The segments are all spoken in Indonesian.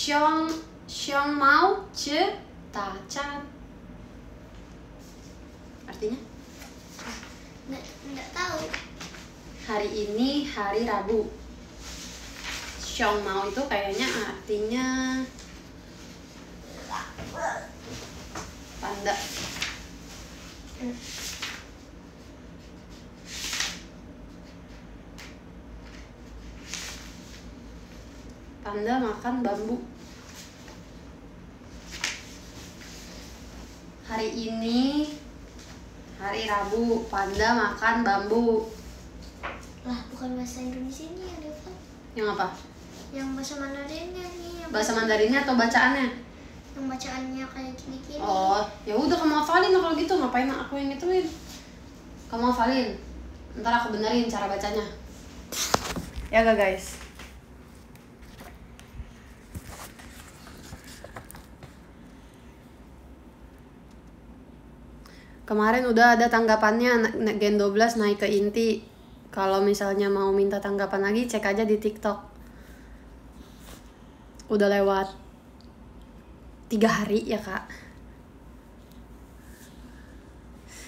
Xiong mau ce ta chat. Artinya? Nggak tahu. Hari ini hari Rabu. Xiong mau itu kayaknya artinya panda. Panda makan bambu. Hari ini hari Rabu, panda makan bambu. Lah, bukan bahasa Indonesia ini yang dapat. Yang apa? Yang bahasa Mandarinnya nih. Bahasa Mandarinnya atau bacaannya? Yang bacaannya kayak gini-gini. Oh, ya udah kamu hafalin kalau gitu, ngapain aku yang ituin? Kamu hafalin. Ntar aku benerin cara bacanya. Ya gak guys? Kemarin udah ada tanggapannya Gen 12 naik ke inti. Kalau misalnya mau minta tanggapan lagi, cek aja di TikTok. Udah lewat 3 hari ya kak.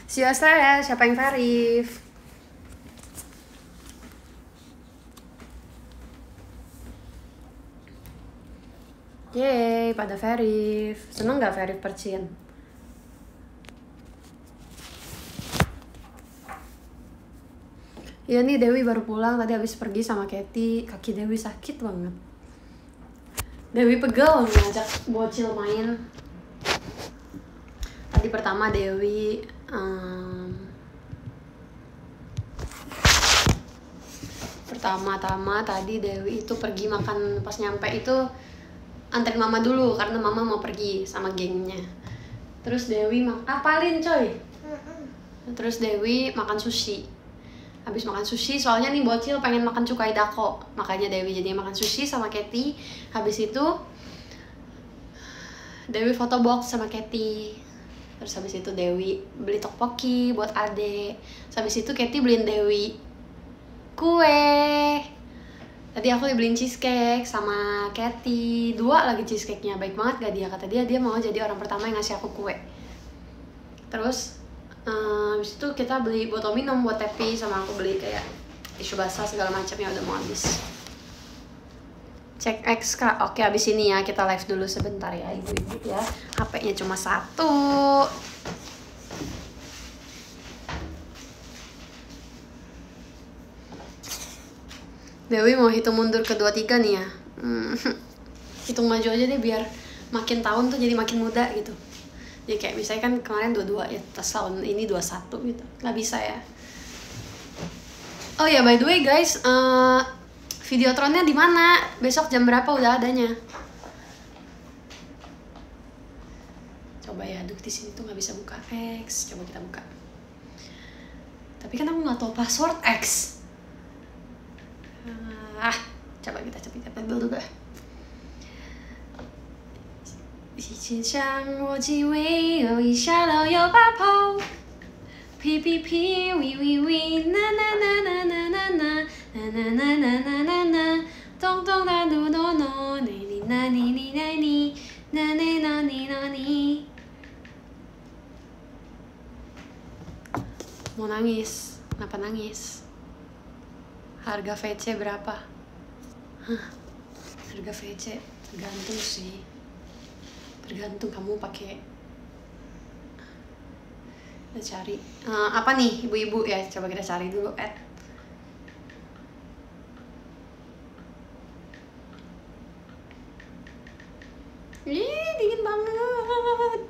See you ya, siapa yang verif? Yeay, pada verif. Seneng gak verif percin? Iya nih, Dewi baru pulang, tadi habis pergi sama Kathy. Kaki Dewi sakit banget. Dewi pegel ngajak bocil main. Tadi pertama Dewi pertama-tama tadi Dewi itu pergi makan. Pas nyampe itu anterin mama dulu karena mama mau pergi sama gengnya. Terus Dewi apalin coy. Terus Dewi makan sushi. Habis makan sushi, soalnya nih bocil pengen makan cukai dako, makanya Dewi jadi makan sushi sama Kathy. Habis itu Dewi foto box sama Kathy. Terus habis itu Dewi beli tteokbokki buat Ade. Terus habis itu Kathy beliin Dewi kue. Tadi aku dibeliin cheesecake sama Kathy, 2 lagi cheesecake-nya. Baik banget gak dia? Kata dia mau jadi orang pertama yang ngasih aku kue. Terus habis itu kita beli botol minum buat Tepi, sama aku beli kayak tisu basah segala macamnya udah mau habis. Cek X kak. Oke, habis ini ya kita live dulu sebentar ya ibu-ibu ya. HP-nya cuma 1. Dewi mau hitung mundur ke 23 nih ya. Hitung maju aja deh biar makin tahun tuh jadi makin muda gitu. Jadi kayak misalnya kan kemarin 22 ya, terus tahun ini 21 gitu. Nggak bisa ya. Oh ya, by the way guys, Videotronnya di mana? Besok jam berapa udah adanya? Coba ya, aduh di sini tuh nggak bisa buka X. Coba kita buka. Tapi kan aku nggak tahu password X. Coba kita coba dulu deh. 一起向我继位，有一下楼有把炮，屁屁屁，喂喂喂，呐呐呐呐呐呐呐，呐呐呐呐呐呐呐，咚咚哒嘟咚咚，你你那你你那你，那你那你那你。Mau nangis? Kenapa nangis? Harga VC berapa? Harga VC tergantung sih. Tergantung kamu pakai. Kita cari apa nih ibu-ibu ya, coba kita cari dulu dingin banget.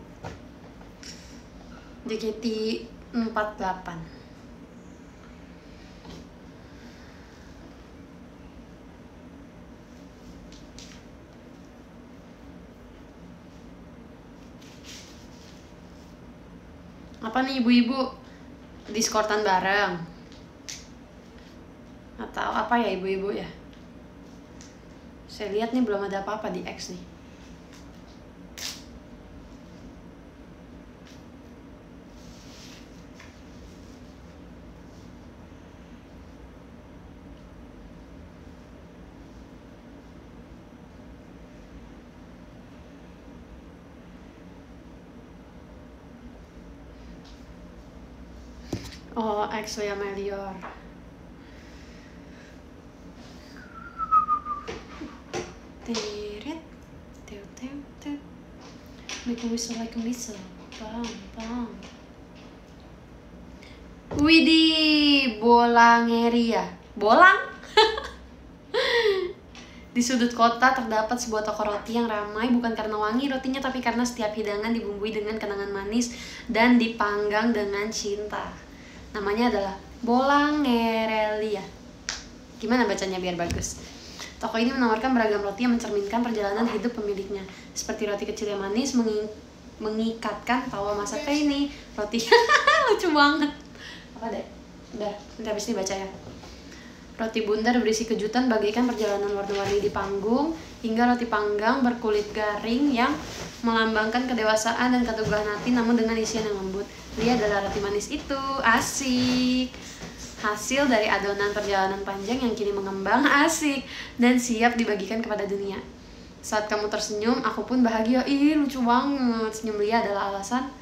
JKT 48. Apa nih ibu-ibu? Diskortan bareng? Atau apa ya ibu-ibu ya? Saya lihat nih belum ada apa-apa di X nih. Oh, Axlia Melior. Teret, tew tew tew. Make a whistle like a missile. Bang bang. Widih, Bolangeria. Bolang? Di sudut kota terdapat sebuah toko roti yang ramai bukan karena wangi rotinya tapi karena setiap hidangan dibumbui dengan kenangan manis dan dipanggang dengan cinta. Namanya adalah Bolangerelia. Gimana bacanya biar bagus? Toko ini menawarkan beragam roti yang mencerminkan perjalanan hidup pemiliknya. Seperti roti kecil yang manis mengikatkan tawa masa teh ini. Roti lucu banget. Apa deh? Udah, nanti habis ini baca ya. Roti bundar berisi kejutan bagaikan perjalanan warna-warni di panggung, hingga roti panggang berkulit garing yang melambangkan kedewasaan dan keteguhan hati namun dengan isian yang lembut. Dia adalah roti manis itu, asik. Hasil dari adonan perjalanan panjang yang kini mengembang, asik, dan siap dibagikan kepada dunia. Saat kamu tersenyum, aku pun bahagia. Ih, lucu banget. Senyum Lia adalah alasan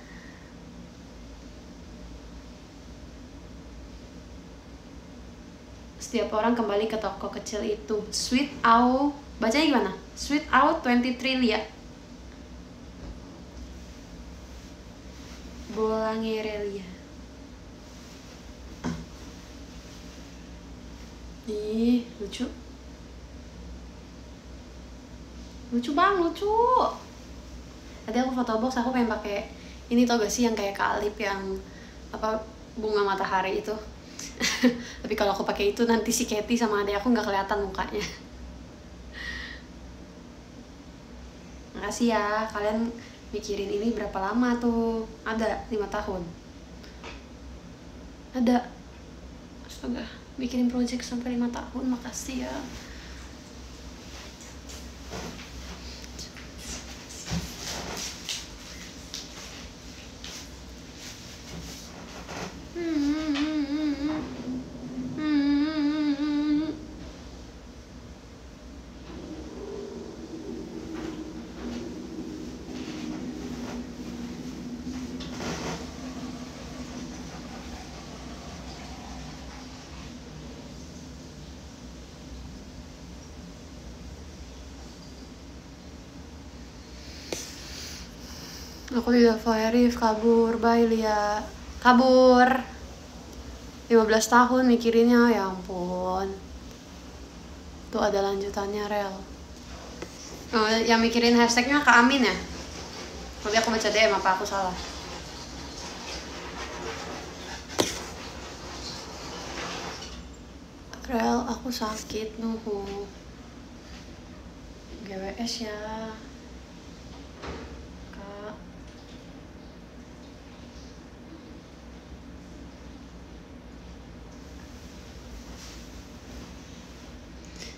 setiap orang kembali ke toko kecil itu. Sweet Out, bacanya gimana? Sweet Out 23 Lia. Bolangerelia. Ih, lucu. Lucu bang, lucu. Tadi aku foto box, aku pengen pakai ini tau gak sih yang kayak kalip yang apa bunga matahari itu. Tapi kalau aku pakai itu nanti si Katy sama adek aku nggak kelihatan mukanya. Makasih ya, kalian mikirin ini berapa lama tuh? Ada 5 tahun. Ada. Astaga, bikin project sampai 5 tahun, makasih ya. Aku tidak Arif, kabur, bye Lia. Kabur 15 tahun mikirinnya, ya ampun. Tuh ada lanjutannya rel. Oh, yang mikirin hashtagnya Kak Amin ya? Nanti aku baca DM apa aku salah. Rel, aku sakit nuhu. GWS ya.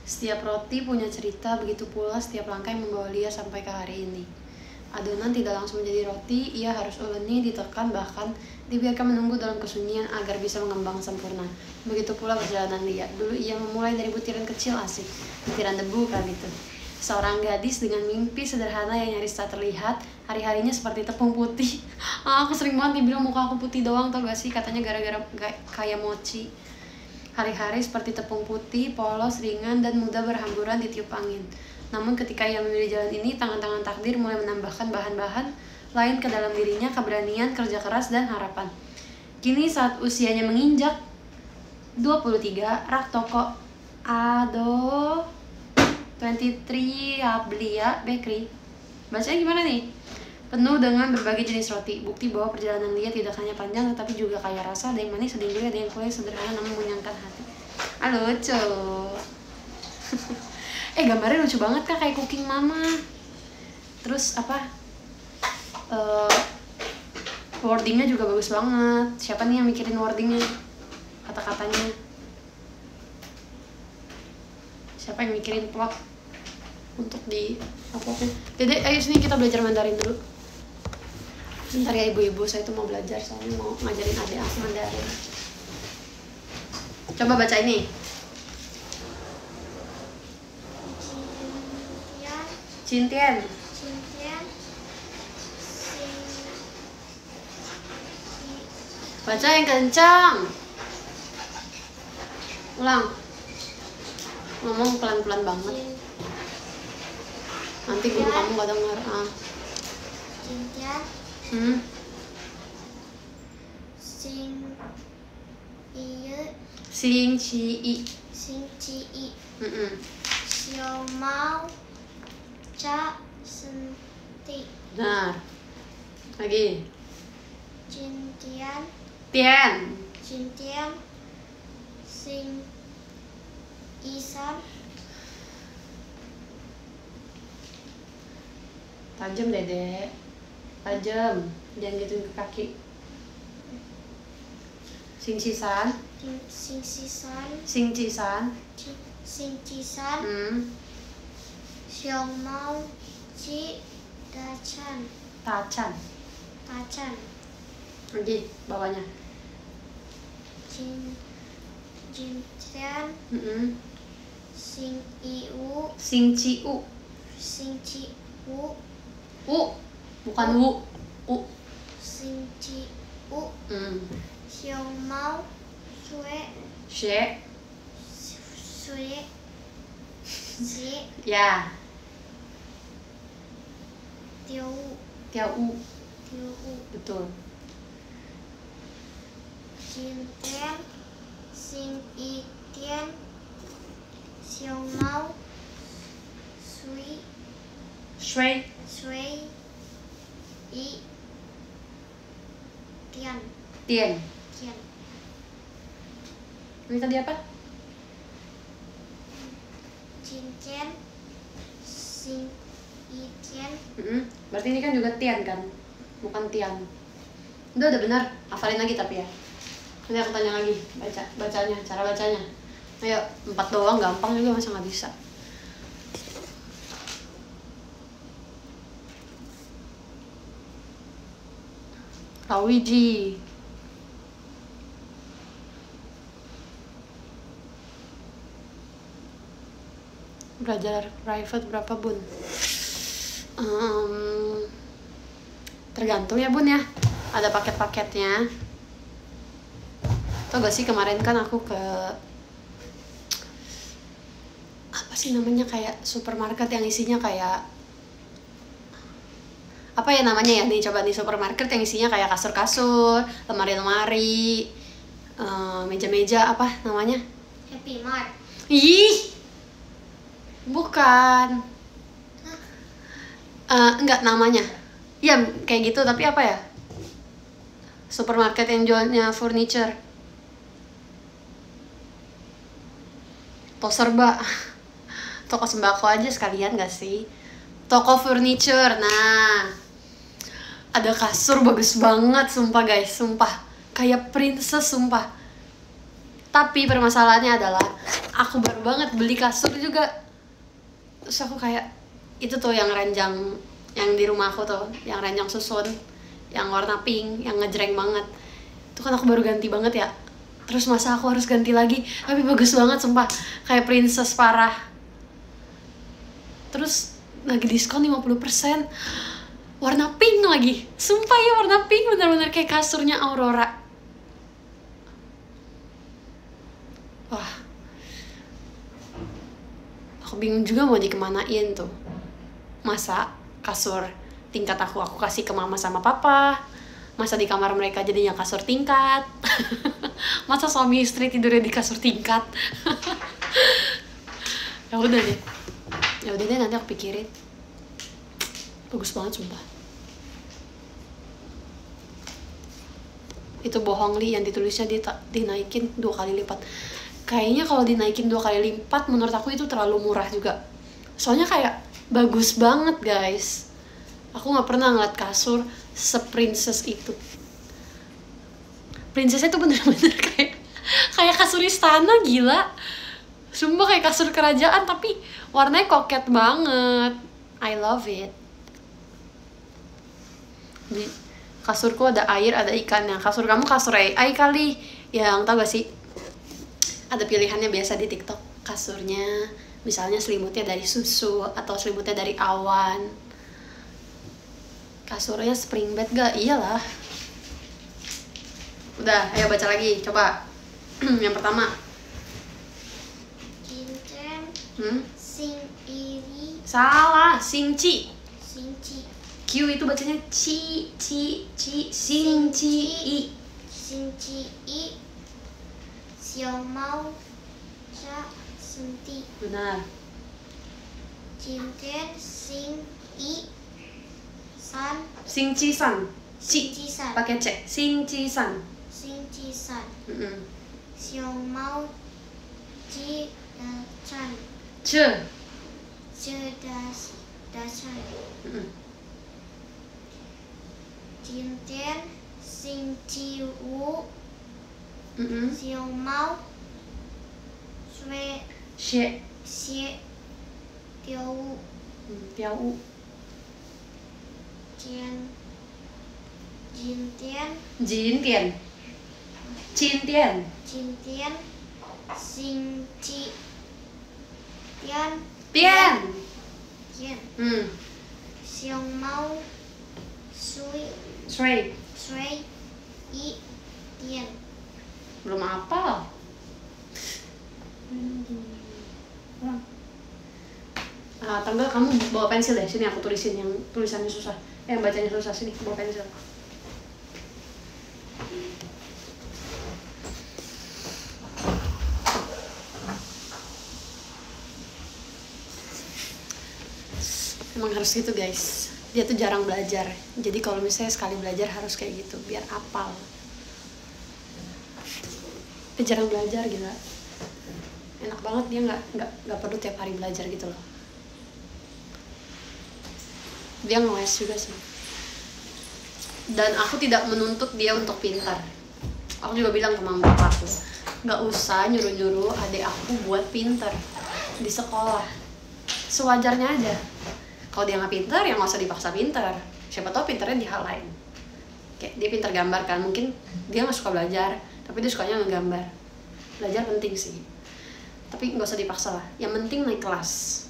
Setiap roti punya cerita, begitu pula setiap langkah yang membawa Lia sampai ke hari ini. Adonan tidak langsung menjadi roti, ia harus uleni, ditekan, bahkan dibiarkan menunggu dalam kesunyian agar bisa mengembang sempurna. Begitu pula perjalanan Lia. Dulu ia memulai dari butiran kecil, asik, butiran debu kan itu. Seorang gadis dengan mimpi sederhana yang nyaris tak terlihat, hari-harinya seperti tepung putih. Aku sering banget dibilang muka aku putih doang, tau gak sih? Katanya gara-gara kayak mochi. Hari-hari seperti tepung putih, polos, ringan, dan mudah berhamburan ditiup angin. Namun ketika ia memilih jalan ini, tangan-tangan takdir mulai menambahkan bahan-bahan lain ke dalam dirinya, keberanian, kerja keras, dan harapan. Kini saat usianya menginjak 23, rak toko Ado 23 Ablia Bakery. Bacanya gimana nih? Penuh dengan berbagai jenis roti, bukti bahwa perjalanan Lia tidak hanya panjang tetapi juga kaya rasa, ada yang manis, ada yang gurih, ada yang kue sederhana namun menyenangkan hati. Lucu. Gambarnya lucu banget Kak, kayak cooking mama. Terus apa? Wordingnya juga bagus banget. Siapa nih yang mikirin wordingnya? Kata-katanya. Siapa yang mikirin plot untuk di apapun? Dede, ayo sini kita belajar Mandarin dulu. Bentar ya ibu-ibu, saya tuh mau belajar soalnya mau ngajarin adik aku Mandarin. Coba baca ini. Cintian. Baca yang kencang. Ulang. Ngomong pelan-pelan banget. Nanti guru kamu gak denger. Jintian. Sing iye. Sing ci i. Sing ci i. Xiao mau. Ca senti. Benar. Lagi. Jintian. Tian. Jintian. Sing isan. Tajam Dede. Tajam. Jangan gituin ke kaki. Sing cisan. Sing sisan. Sing cisan. Sing cisan. Xiong mau. Ci dacan. Tacan. Tacan. Lagi bawahnya. Jintian. Sing iu. Sing ciu. Sing ciu. Bukan wu. Sing ciu. Xiong mau. Sue. She. Sue. Si. Ya. Tiu. Tiau. Tiu. Betul. Jintian. Sing itian. Xiong mau. Sui. Shui. Sui. I. Tian. Tian. Tian. Ini tadi apa? Jintian. Sing itian. Berarti ini kan juga Tian kan? Bukan Tian. Udah benar. Hafalin lagi tapi ya. Nanti aku tanya lagi. Bacanya, cara bacanya. Ayo, 4 doang gampang juga, masa nggak bisa. Luigi. Belajar private berapa bun? Tergantung ya bun ya. Ada paket-paketnya. Tau gak sih kemarin kan aku ke apa sih namanya, kayak supermarket yang isinya kayak apa ya namanya ya, nih coba di supermarket yang isinya kayak kasur-kasur, lemari-lemari, meja-meja, apa namanya? Happy Mart. Ih, bukan. Enggak namanya. Ya kayak gitu tapi apa ya? Supermarket yang jualnya furniture. Toserba. Toko sembako aja sekalian gak sih? Toko furniture. Nah, ada kasur bagus banget sumpah guys, sumpah. Kayak princess sumpah. Tapi permasalahannya adalah aku baru banget beli kasur juga. Terus aku kayak itu tuh yang ranjang yang di rumah aku tuh, yang ranjang susun, yang warna pink, yang ngejreng banget. Itu kan aku baru ganti banget ya. Terus masa aku harus ganti lagi? Tapi bagus banget sumpah, kayak princess parah. Terus lagi diskon 50%. Warna pink lagi. Sumpah ya, warna pink bener-bener kayak kasurnya Aurora. Wah, aku bingung juga mau dikemanain tuh. Masa kasur tingkat aku kasih ke mama sama papa, masa di kamar mereka jadinya kasur tingkat. Masa suami istri tidurnya di kasur tingkat. Ya udah deh nanti aku pikirin. Bagus banget sumpah. Itu bohong Li, yang ditulisnya dinaikin 2 kali lipat. Kayaknya kalau dinaikin 2 kali lipat menurut aku itu terlalu murah juga. Soalnya kayak bagus banget guys. Aku gak pernah ngeliat kasur se-princess itu. Princessnya tuh bener-bener kayak kasur istana, gila. Sumpah kayak kasur kerajaan tapi warnanya koket banget. I love it. Di kasurku ada air, ada ikannya. Kasur kamu kasur AI kali. Yang tau gak sih? Ada pilihannya biasa di TikTok. Kasurnya misalnya selimutnya dari susu atau selimutnya dari awan. Kasurnya spring bed gak? Iyalah. Udah, ayo baca lagi, coba. Yang pertama. Jinten. Sing iri. Salah, singci. Singci. Q itu bacanya ci, singci i. Singci i. Xiao mau. Sha senti. Benar. Jinten sing i. San. Singci san. Ci. Singci san. Pakai C. Singci san. Singci san. Mm-mm. Xiao mau. Ji chan. Ce. Cerdas dasar. Mm-mm. Jinten sing ciu. Mm-mm. Xiao mau. Sue Xie. xie. Tiao Tiao u. jian. Jinten. Jintian. Cintian. Jintian sing ci. Tian. Tian. Tian. Xiao mau. Sui. Shui. Sui. I. Tian. Belum apa? Atau enggak kamu bawa pensil deh, sini aku tulisin yang tulisannya susah, yang bacanya susah, sini bawa pensil. Emang harus gitu guys, dia tuh jarang belajar, jadi kalau misalnya sekali belajar harus kayak gitu biar hafal. Dia jarang belajar gila, enak banget dia nggak perlu tiap hari belajar gitu loh. Dia ngeles juga sih, dan aku tidak menuntut dia untuk pintar. Aku juga bilang ke mama aku, nggak usah nyuruh-nyuruh adik aku buat pintar di sekolah, sewajarnya aja. Kalau dia nggak pintar ya nggak usah dipaksa pintar, siapa tahu pintarnya di hal lain. Kayak dia pintar gambar kan, mungkin dia nggak suka belajar tapi dia sukanya ngegambar. Belajar penting sih, tapi nggak usah dipaksa lah, yang penting naik kelas.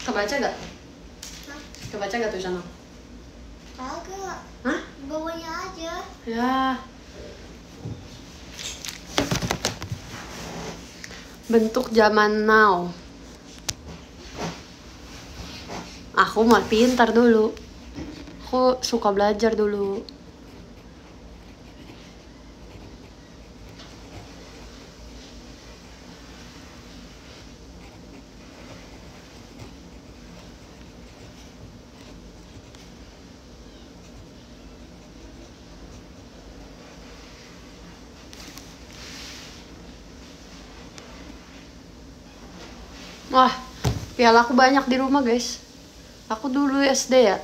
Kebaca gak? Hah? Kebaca gak tulisan aku? Kagak. Hah? Bawanya aja. Ya. Bentuk zaman now. Aku mah pintar dulu. Aku suka belajar dulu. Wah, piala aku banyak di rumah guys. Aku dulu SD ya,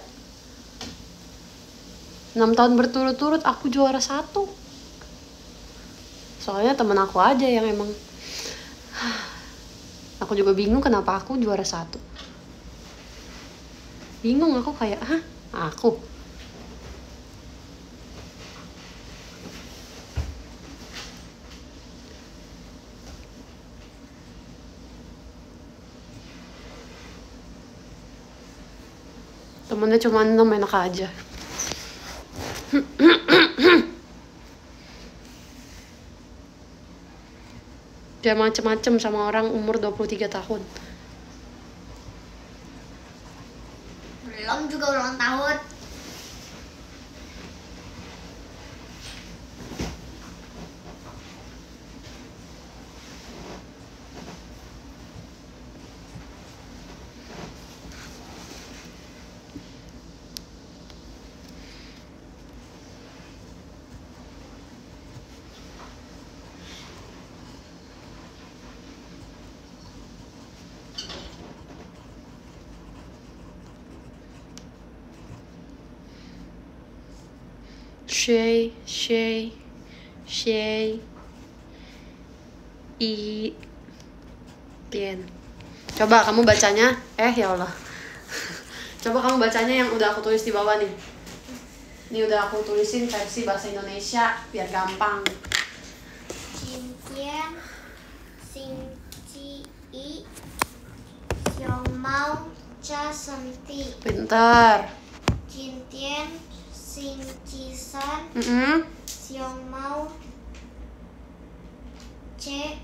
6 tahun berturut-turut aku juara 1. Soalnya temen aku aja yang emang. Aku juga bingung kenapa aku juara 1. Bingung aku kayak, hah? Aku? Temennya cuma 6, enak aja. Dia macem-macem sama orang umur 23 tahun. Belum juga ulang tahun. Shay, I, Tien. Coba kamu bacanya, ya Allah. Coba kamu bacanya yang udah aku tulis di bawah nih. Ini udah aku tulisin versi bahasa Indonesia biar gampang. Jintian sing ci i siong mau cha senti. Pinter. Jintian sing ci san siong mau ce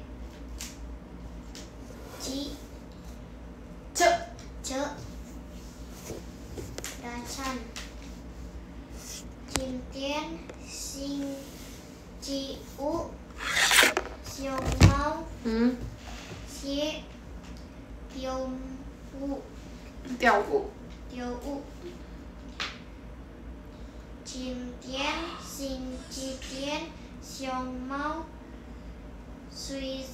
ci Ce. ce dacan. Jintian sing ci u siong mau xie tiong u Tiao u. tiêu u. Jintian sing ci tian siong mau suy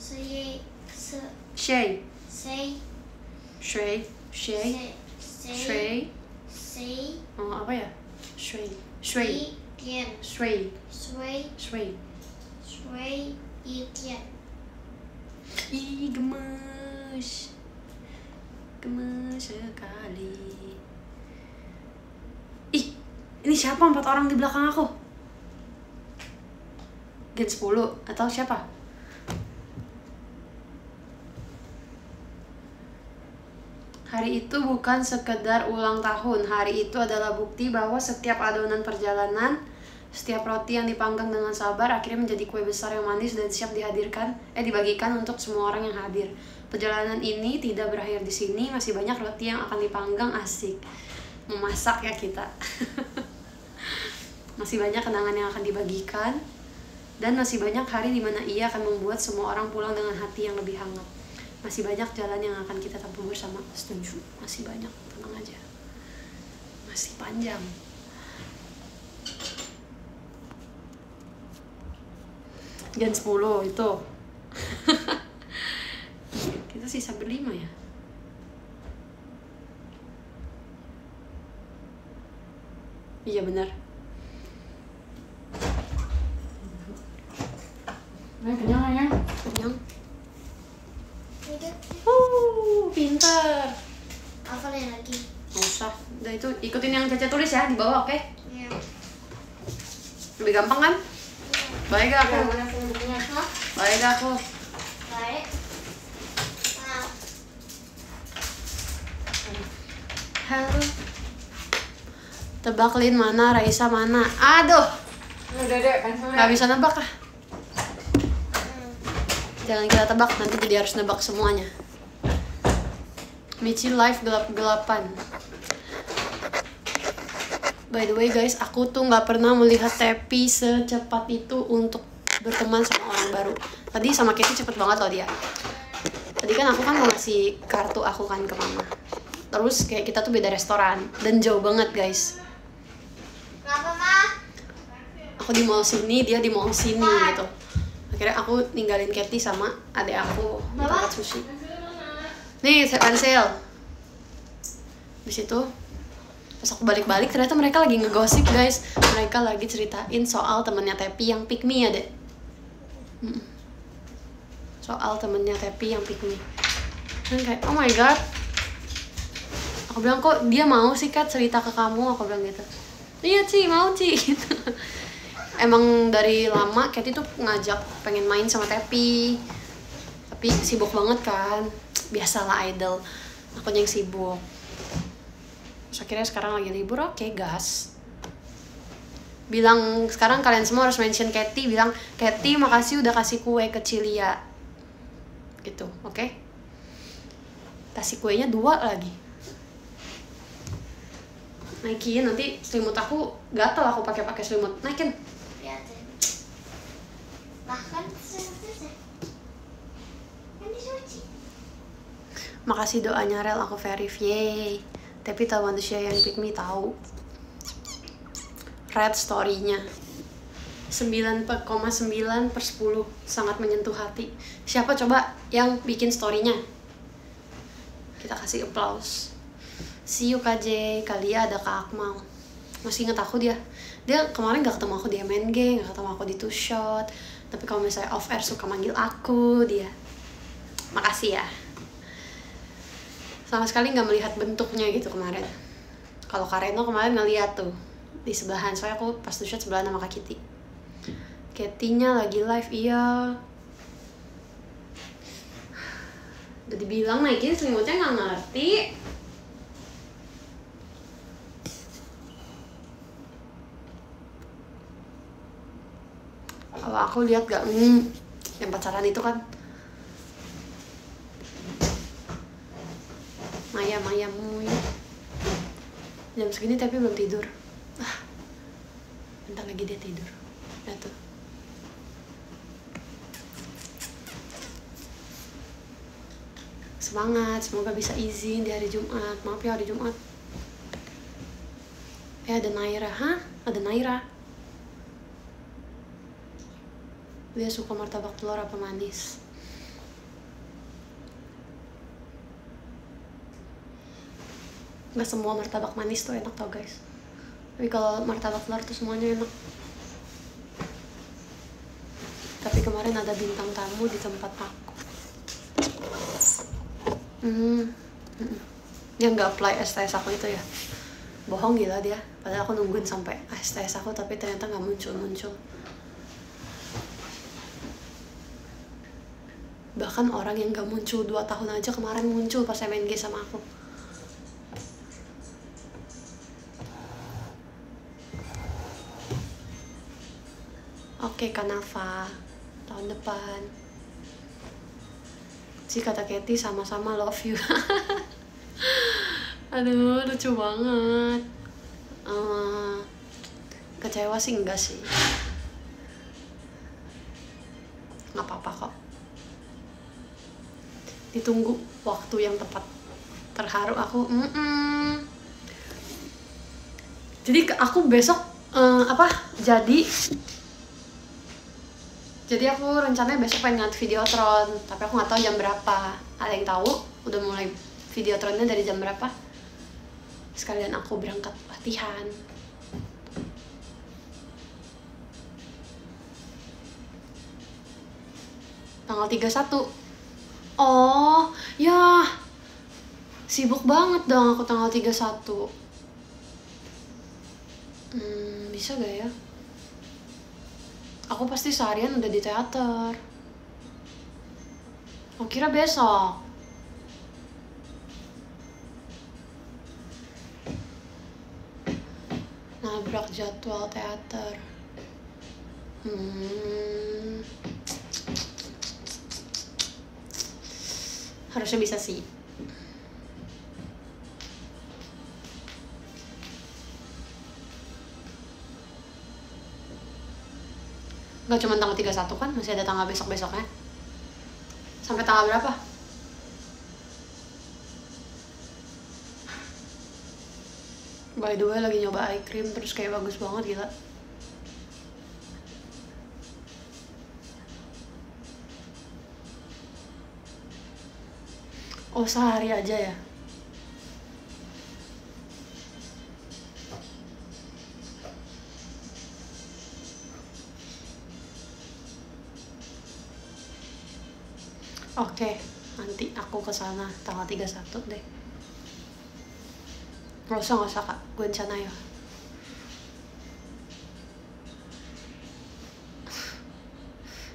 suy se Shui. sei Shui. Shui. Shui. sei Oh, apa ya? Shui. Shui. i tian Shui. sui Shui. sui i tian. Ih, gemes. Gemes sekali. Ih, ini siapa 4 orang di belakang aku? Gen 10 atau siapa? Hari itu bukan sekedar ulang tahun. Hari itu adalah bukti bahwa setiap adonan perjalanan, setiap roti yang dipanggang dengan sabar akhirnya menjadi kue besar yang manis dan siap dibagikan untuk semua orang yang hadir. Perjalanan ini tidak berakhir di sini, masih banyak roti yang akan dipanggang. Asik. Memasak ya kita. Masih banyak kenangan yang akan dibagikan dan masih banyak hari di mana ia akan membuat semua orang pulang dengan hati yang lebih hangat. Masih banyak jalan yang akan kita tempuh bersama. Setuju, masih banyak, tenang aja. Masih panjang. Gen 10 itu. Kita sisa berlima ya. Iya benar. Kenyang ya? Kenyang. Pinter. Hafalin lagi. Nggak usah. Udah itu ikutin yang Caca tulis ya di bawah, oke? Iya. Lebih gampang kan? Baik gak aku? Mana punya bukunya? Hah? Baik gak aku? Baik. Nah, Halo. Tebak Lin mana, Raisa mana? Aduh. Udah deh, pensilnya. Gak bisa nebak ah. Jangan kita tebak, nanti jadi harus nebak semuanya. Michi live gelap-gelapan. By the way guys, aku tuh nggak pernah melihat Tepi secepat itu untuk berteman sama orang baru. Tadi sama Katie cepet banget loh dia. Tadi kan aku kan mau ngasih kartu aku kan ke mama. Terus kayak kita tuh beda restoran dan jauh banget guys. kenapa mah? Aku di mall sini, dia di mall sini gitu. Akhirnya aku ninggalin Katie sama adek aku di tempat sushi. Nih, pensil. Di situ pas aku balik-balik ternyata mereka lagi ngegosip guys. Mereka lagi ceritain soal temennya Tepi yang pick me ya dek. Soal temennya Tepi yang pick me. Dan kayak oh my god. Aku bilang kok dia mau sih Kat cerita ke kamu, aku bilang gitu. Iya Ci, mau Ci gitu. Emang dari lama Katie tuh ngajak pengen main sama Tepi. Tapi sibuk banget kan. Biasalah idol. Akunya yang sibuk. Terus akhirnya sekarang lagi libur, oke gas. Bilang sekarang kalian semua harus mention Katie, bilang Katie makasih udah kasih kue ke Cilia. Gitu, oke? Kasih kuenya 2 lagi. Naikin, nanti selimut aku gatel aku pakai selimut. Naikin. Lihatin. Bahkan selesai. Kan dicuci. Makasih doanya Rel, aku verify. Tapi tahu manusia yang pick me tahu. Red story-nya 9,9/10 sangat menyentuh hati. Siapa coba yang bikin story-nya? Kita kasih applause. See you KJ, Kalia ada Kak Akmal. Masih inget aku dia. Dia kemarin gak ketemu aku di MNG, gak ketemu aku di Two Shot. Tapi kalau misalnya off air suka manggil aku dia. Makasih ya. sama sekali nggak melihat bentuknya gitu kemarin. Kalau Kareno kemarin ngeliat tuh di sebelahan, soalnya aku pas tuh shoot sebelahan sama Kak Kitty. Katie-nya lagi live, iya. Udah dibilang naikin selimutnya nggak ngerti. Kalau aku lihat gak, yang pacaran itu kan Maya Mui. Jam segini tapi belum tidur. Bentar lagi dia tidur. Udah tuh. Semangat, semoga bisa izin di hari Jumat. Maaf ya hari Jumat. Ada Naira, Ada Naira. Dia suka martabak telur apa manis? Gak semua martabak manis tuh enak tau guys. Tapi kalau martabak telur tuh semuanya enak. Tapi kemarin ada bintang tamu di tempat aku. Dia nggak apply STS aku itu ya. Bohong gila dia. Padahal aku nungguin sampai STS aku tapi ternyata nggak muncul. Bahkan orang yang nggak muncul 2 tahun aja kemarin muncul pas MNG sama aku. Oke, Kanafa, tahun depan. Si kata Katie sama-sama love you. Aduh, lucu banget. Kecewa sih enggak sih. Nggak apa-apa kok. Ditunggu waktu yang tepat. Terharu aku. Jadi aku besok Jadi aku rencananya besok pengen ngat videotron, tapi aku nggak tahu jam berapa. Ada yang tahu? Udah mulai videotronnya dari jam berapa? Sekalian aku berangkat latihan. Tanggal 31. Oh, ya. Sibuk banget dong aku tanggal 31. Bisa gak ya? Aku pasti seharian udah di teater. Aku kira besok. Nabrak jadwal teater. Harusnya bisa sih. Gak cuma tanggal 31 kan, masih ada tanggal besok-besoknya. Sampai tanggal berapa? By the way, lagi nyoba eye cream, terus kayak bagus banget, gila. Oh, sehari aja ya? Oke, nanti aku kesana tanggal 31 deh. Gak usah kak, gue rencana ya.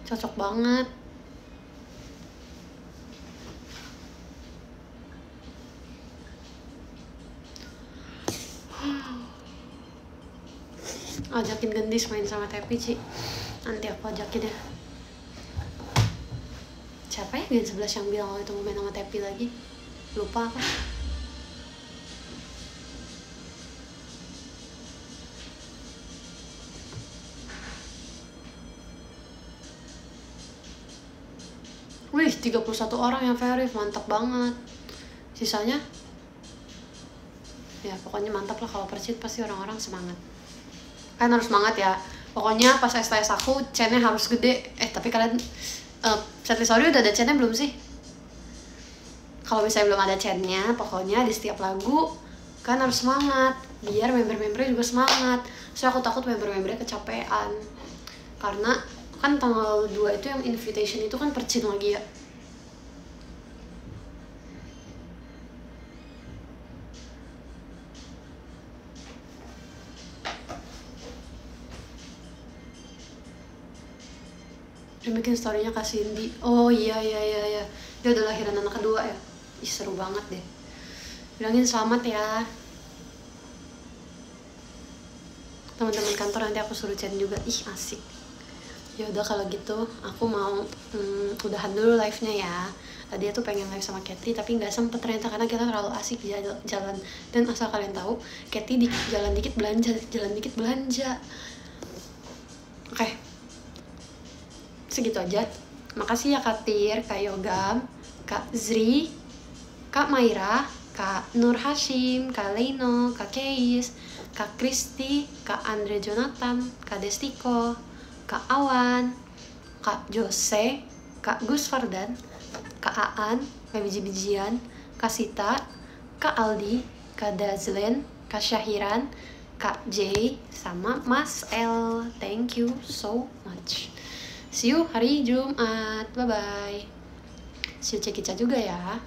Cocok banget. Ajakin Gendis main sama Tepi, Ci. Nanti aku ajakin ya. Siapa ya Gen 11 yang bilang waktu itu mau main sama Tepi lagi? Lupa apa? Wih, 31 orang yang verif, mantap banget. Sisanya? Ya pokoknya mantap lah, kalau percit pasti orang-orang semangat. Kan harus semangat ya. Pokoknya pas STS aku, chainnya harus gede. Tapi kalian... setlist audio udah ada chainnya belum sih? Kalau misalnya belum ada chainnya, pokoknya di setiap lagu kan harus semangat, biar member-membernya juga semangat. So aku takut member-membernya kecapean, karena kan tanggal 2 itu yang invitation itu kan percin lagi ya. Dia bikin story-nya Kak Cindy. Oh iya. Dia udah lahiran anak kedua ya. Ih, seru banget deh. Bilangin selamat ya. Teman-teman kantor nanti aku suruh chat juga. Ih, asik. Ya udah kalau gitu aku mau udahan dulu live-nya ya. Tadi tuh pengen live sama Kathy tapi nggak sempet ternyata karena kita terlalu asik jalan. Dan asal kalian tahu, Kathy jalan dikit belanja. Oke. Segitu aja. Makasih ya Kak Tir, Kak Yogam, Kak Zri, Kak Maira, Kak Nur Hashim, Kak Leino, Kak Keis, Kak Kristi, Kak Andre Jonathan, Kak Destiko, Kak Awan, Kak Jose, Kak Gus Fardan, Kak Aan, Kak Biji-Bijian, Kak Sita, Kak Aldi, Kak Dazlen, Kak Syahiran, Kak J, sama Mas L. Thank you so much. See you hari Jumat. Bye-bye. See you Cekica juga ya.